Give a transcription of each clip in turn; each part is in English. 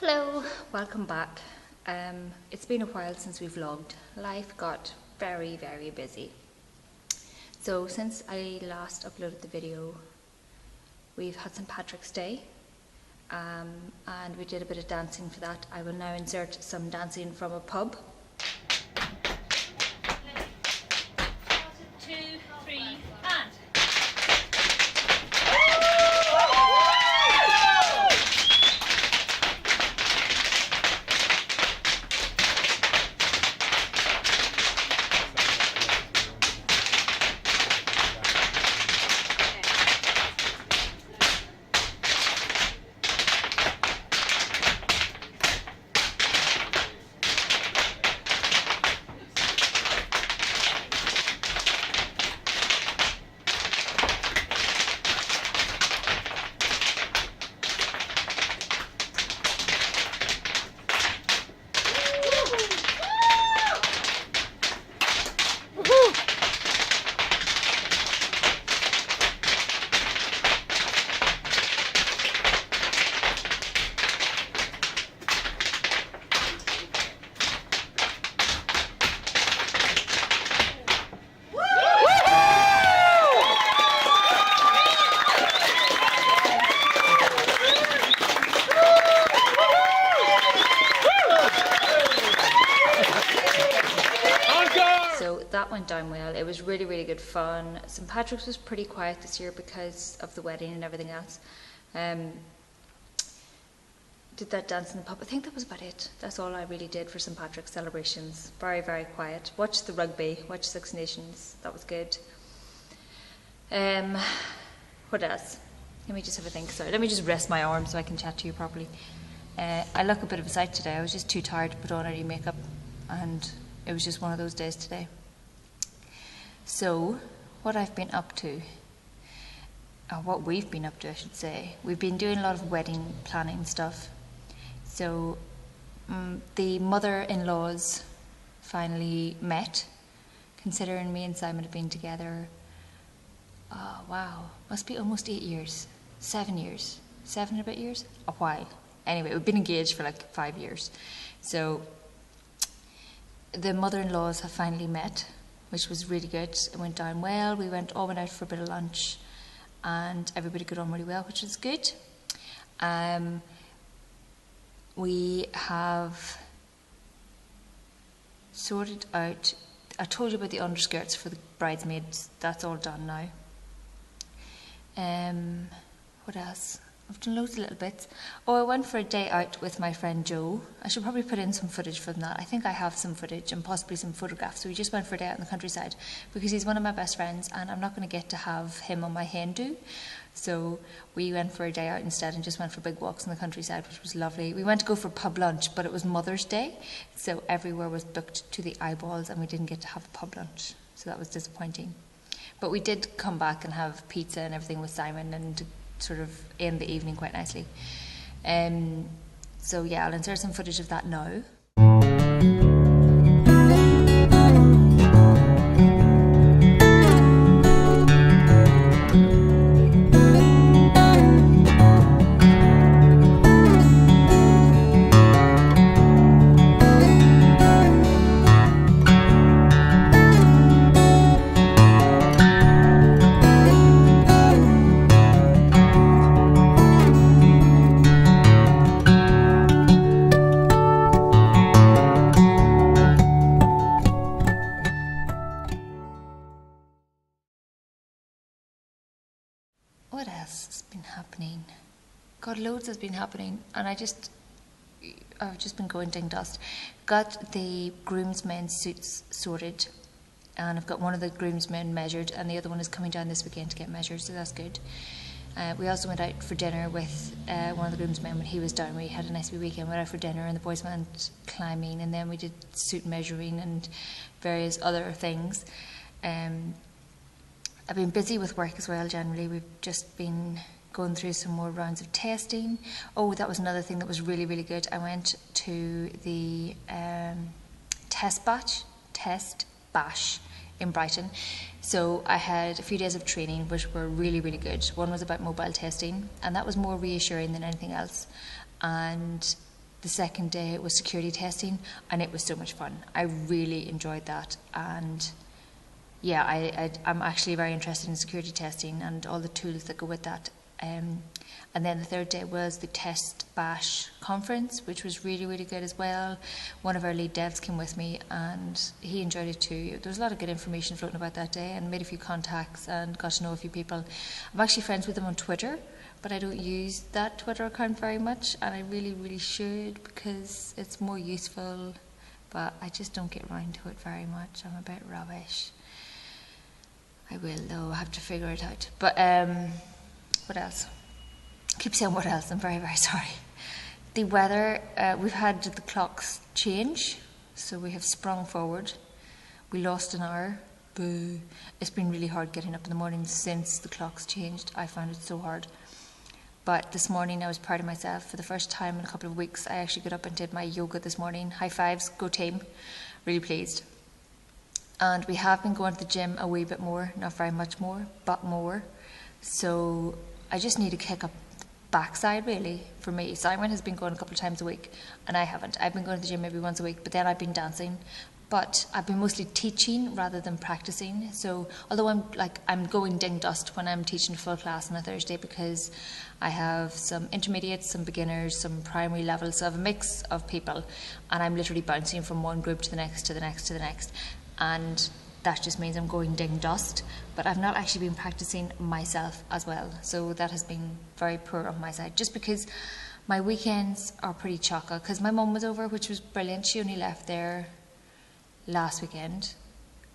Hello, welcome back. It's been a while since we vlogged. Life got very busy. So since I last uploaded the video, we've had St. Patrick's Day and we did a bit of dancing for that. I will now insert some dancing from a pub. 2, 3, and. That went down well. It was really good fun. St. Patrick's was pretty quiet this year because of the wedding and everything else. Did that dance in the pub. I think that was about it. That's all I really did for St. Patrick's celebrations. Very quiet. Watched the rugby, watched Six Nations. That was good. What else? Let me just have a think. Sorry, let me just rest my arm so I can chat to you properly. I look a bit of a sight today. I was just too tired to put on any makeup and it was just one of those days today. So, what I've been up to, or what we've been up to I should say, we've been doing a lot of wedding planning stuff. So, the mother-in-laws finally met, considering me and Simon have been together, oh wow, must be almost 8 years, 7 years, 7 and a bit years, a while. Anyway, we've been engaged for like 5 years. So, the mother-in-laws have finally met, which was really good. It went down well. We all went out for a bit of lunch and everybody got on really well, which was good. We have sorted out, I told you about the underskirts for the bridesmaids. That's all done now. What else? I've done loads of little bits. Oh, I went for a day out with my friend Joe. I should probably put in some footage from that. I think I have some footage and possibly some photographs. So we just went for a day out in the countryside because he's one of my best friends and I'm not going to get to have him on my hen do. So we went for a day out instead and just went for big walks in the countryside, which was lovely. We went to go for pub lunch, but it was Mother's Day. So everywhere was booked to the eyeballs and we didn't get to have a pub lunch. So that was disappointing. But we did come back and have pizza and everything with Simon and sort of end the evening quite nicely. So yeah, I'll insert some footage of that now. What else has been happening? God, loads has been happening and I've just been going ding dust. Got the groomsmen's suits sorted and I've got one of the groomsmen measured and the other one is coming down this weekend to get measured, so that's good. We also went out for dinner with one of the groomsmen when he was down. We had a nice wee weekend, went out for dinner and the boys went climbing and then we did suit measuring and various other things. I've been busy with work as well generally. We've just been going through some more rounds of testing. Oh, that was another thing that was really good. I went to the test bash in Brighton. So I had a few days of training which were really good. One was about mobile testing and that was more reassuring than anything else. And the second day was security testing, and it was so much fun. I really enjoyed that, and yeah, I'm actually very interested in security testing and all the tools that go with that. And then the third day was the Test Bash conference, which was really, really good as well. One of our lead devs came with me and he enjoyed it too. There was a lot of good information floating about that day, and made a few contacts and got to know a few people. I'm actually friends with them on Twitter, but I don't use that Twitter account very much, and I really, really should, because it's more useful, but I just don't get around to it very much. I'm a bit rubbish. I will though, I have to figure it out. But what else? I keep saying what else, I'm very, very sorry. The weather, we've had the clocks change, so we have sprung forward. We lost an hour, boo. It's been really hard getting up in the morning since the clocks changed. I found it so hard. But this morning I was proud of myself. For the first time in a couple of weeks, I actually got up and did my yoga this morning. High fives, go team. Really pleased. And we have been going to the gym a wee bit more, not very much more, but more. So I just need to kick up the backside, really, for me. Simon has been going a couple of times a week, and I haven't. I've been going to the gym maybe once a week, but then I've been dancing. But I've been mostly teaching rather than practicing. So although I'm going ding dust when I'm teaching full class on a Thursday, because I have some intermediates, some beginners, some primary levels, so I have a mix of people, and I'm literally bouncing from one group to the next, to the next, to the next. And that just means I'm going ding dust, but I've not actually been practicing myself as well. So that has been very poor on my side, just because my weekends are pretty chocker, because my mum was over, which was brilliant. She only left there last weekend.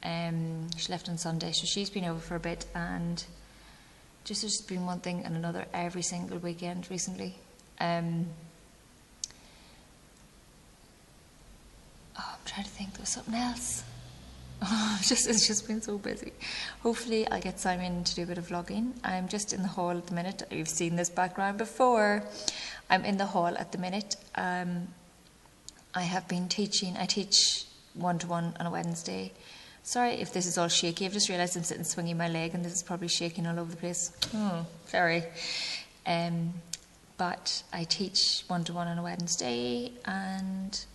She left on Sunday, so she's been over for a bit, and just there's been one thing and another every single weekend recently. I'm trying to think, there was something else. It's just been so busy. Hopefully I'll get Simon to do a bit of vlogging. I'm just in the hall at the minute. You've seen this background before. I'm in the hall at the minute. I have been teaching. I teach one-to-one on a Wednesday. Sorry if this is all shaky. I've just realised I'm sitting swinging my leg and this is probably shaking all over the place. Sorry. But I teach one-to-one on a Wednesday, and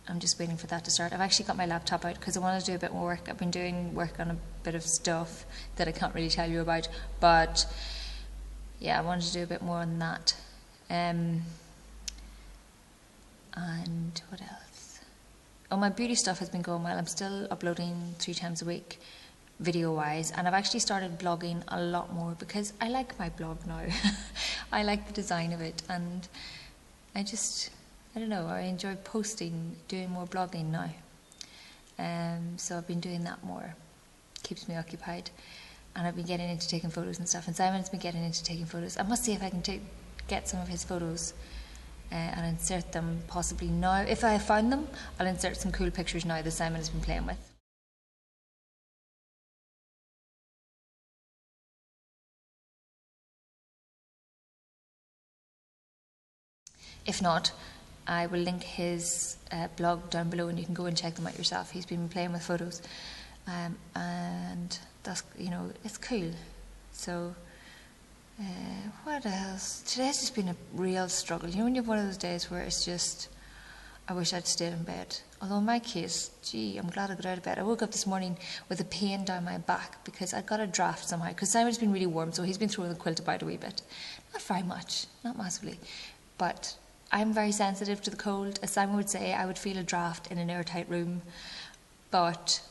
I'm just waiting for that to start. I've actually got my laptop out because I want to do a bit more work. I've been doing work on a bit of stuff that I can't really tell you about, but yeah, I wanted to do a bit more on that. And what else? Oh, my beauty stuff has been going well. I'm still uploading 3 times a week, video-wise, and I've actually started blogging a lot more because I like my blog now. I like the design of it, and I don't know, I enjoy posting, doing more blogging now. So I've been doing that more. Keeps me occupied. And I've been getting into taking photos and stuff. And Simon's been getting into taking photos. I must see if I can get some of his photos and insert them possibly now. If I found them, I'll insert some cool pictures now that Simon has been playing with. If not, I will link his blog down below, and you can go and check them out yourself. He's been playing with photos, and that's, it's cool. So what else? Today's just been a real struggle. When you have one of those days where it's just, I wish I'd stayed in bed. Although in my case, gee, I'm glad I got out of bed. I woke up this morning with a pain down my back because I got a draft somehow. Because Simon's been really warm, so he's been throwing the quilt about a wee bit. Not very much, not massively, but I'm very sensitive to the cold. As Simon would say, I would feel a draft in an airtight room. But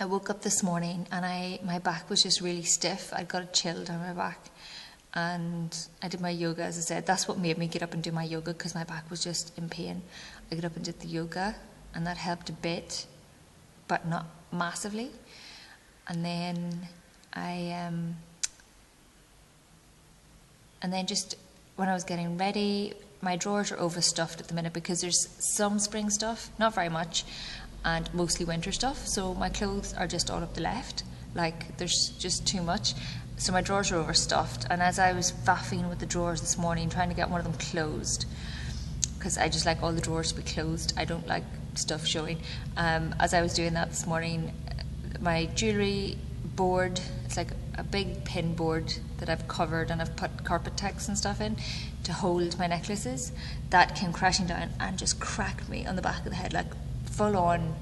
I woke up this morning and my back was just really stiff. I got a chill down my back. And I did my yoga, as I said. That's what made me get up and do my yoga, because my back was just in pain. I got up and did the yoga, and that helped a bit, but not massively. And then just when I was getting ready, my drawers are overstuffed at the minute because there's some spring stuff, not very much, and mostly winter stuff. So my clothes are just all up the left. There's just too much. So my drawers are overstuffed. And as I was faffing with the drawers this morning, trying to get one of them closed, because I just like all the drawers to be closed. I don't like stuff showing. As I was doing that this morning, my jewellery board, it's like a big pin board that I've covered and I've put carpet tacks and stuff in to hold my necklaces. That came crashing down and just cracked me on the back of the head, like full on.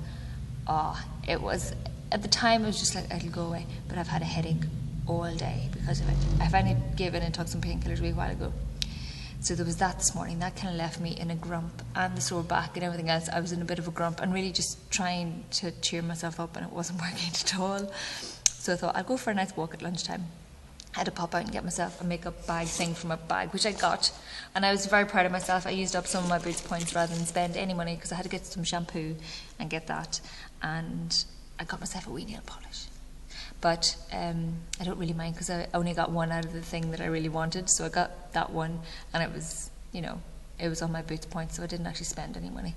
Oh, it was, at the time it was just like, it'll go away, but I've had a headache all day because of it. I finally gave in and took some painkillers a wee while ago. So there was that this morning. That kind of left me in a grump, and the sore back and everything else. I was in a bit of a grump and really just trying to cheer myself up, and it wasn't working at all. So I thought I'll go for a nice walk at lunchtime. I had to pop out and get myself a makeup bag thing from a bag, which I got, and I was very proud of myself. I used up some of my Boots points rather than spend any money because I had to get some shampoo and get that, and I got myself a wee nail polish. But I don't really mind because I only got one out of the thing that I really wanted, so I got that one, and it was, you know, it was on my Boots points, so I didn't actually spend any money.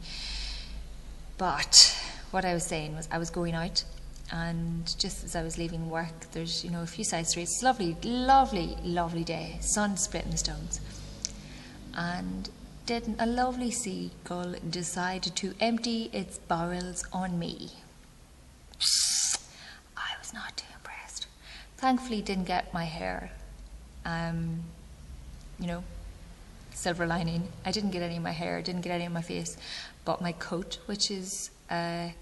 But what I was saying was I was going out, and just as I was leaving work, there's, you know, a few side streets. It's lovely, lovely, lovely day, sun splitting the stones, and didn't a lovely seagull decide to empty its barrels on me? I was not too impressed. Thankfully didn't get my hair, you know, silver lining. I didn't get any of my hair, didn't get any of my face, but my coat, which is a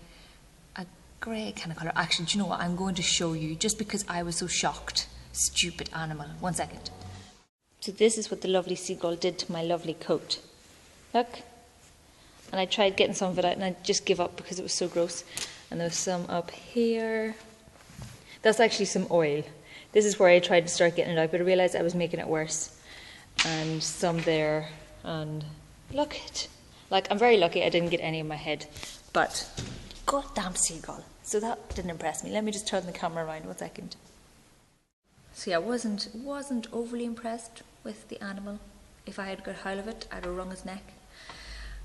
grey kind of colour. Actually, do you know what? I'm going to show you just because I was so shocked. Stupid animal. 1 second. So this is what the lovely seagull did to my lovely coat. Look. And I tried getting some of it out and I just gave up because it was so gross. And there's some up here. That's actually some oil. This is where I tried to start getting it out, but I realised I was making it worse. And some there, and look it. Like, I'm very lucky I didn't get any in my head, but goddamn seagull. So that didn't impress me. Let me just turn the camera around 1 second. So yeah, I wasn't overly impressed with the animal. If I had got hold of it, I'd have wrung his neck.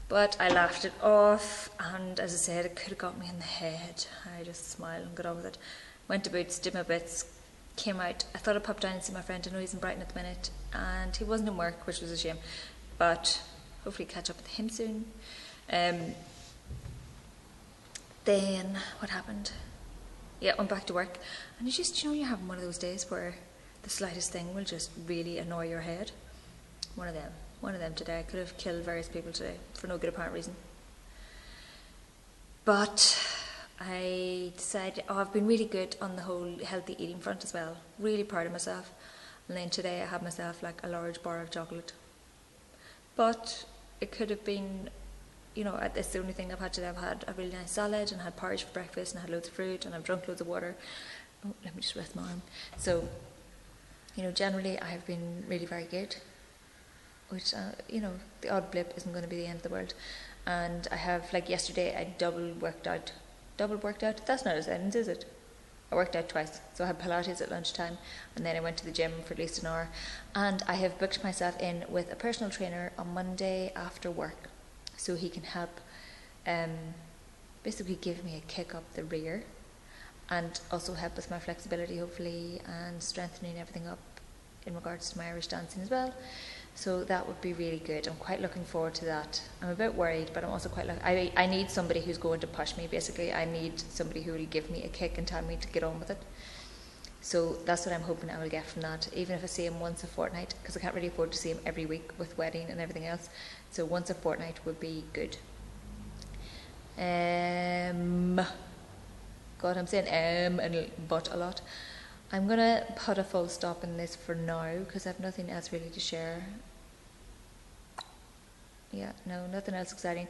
But I laughed it off, and as I said, it could have got me in the head. I just smiled and got on with it. Went to Boots, did my bits, came out. I thought I'd pop down and see my friend. I know he's in Brighton at the minute, and he wasn't in work, which was a shame. But hopefully catch up with him soon. Then what happened? Yeah, went back to work, and you just, you know, you're having one of those days where the slightest thing will just really annoy your head. One of them today. I could have killed various people today for no good apparent reason. But I decided, I've been really good on the whole healthy eating front as well. Really proud of myself. And then today I had myself like a large bar of chocolate. But it could have been, you know, it's the only thing I've had today. I've had a really nice salad and had porridge for breakfast and I had loads of fruit and I've drunk loads of water. Oh, let me just rest my arm. So, you know, generally I have been really very good. Which, you know, the odd blip isn't going to be the end of the world. And I have, like yesterday, I double worked out. Double worked out? That's not a sentence, is it? I worked out twice. So I had Pilates at lunchtime, and then I went to the gym for at least an hour. And I have booked myself in with a personal trainer on Monday after work. So he can help basically give me a kick up the rear. And also help with my flexibility, hopefully, and strengthening everything up in regards to my Irish dancing as well. So that would be really good. I'm quite looking forward to that. I'm a bit worried, but I'm also quite I need somebody who's going to push me, basically. I need somebody who will give me a kick and tell me to get on with it. So that's what I'm hoping I will get from that, even if I see him once a fortnight, because I can't really afford to see him every week with wedding and everything else. So once a fortnight would be good. God, I'm saying and but a lot. I'm going to put a full stop in this for now because I have nothing else really to share. Yeah, no, nothing else exciting.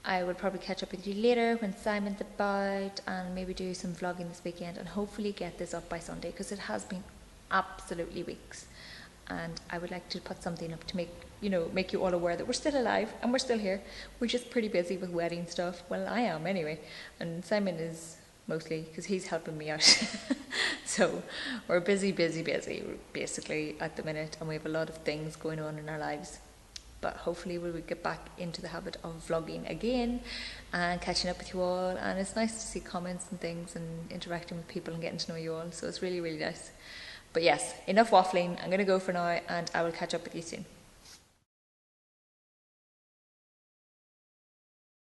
I will probably catch up with you later when Simon's about and maybe do some vlogging this weekend and hopefully get this up by Sunday because it has been absolutely weeks. And I would like to put something up to make you all aware that we're still alive and we're still here. We're just pretty busy with wedding stuff. Well, I am anyway. And Simon is mostly because he's helping me out. So we're busy basically at the minute, and we have a lot of things going on in our lives. But hopefully we will get back into the habit of vlogging again and catching up with you all. And it's nice to see comments and things and interacting with people and getting to know you all. So it's really, really nice. But yes, enough waffling. I'm going to go for now and I will catch up with you soon.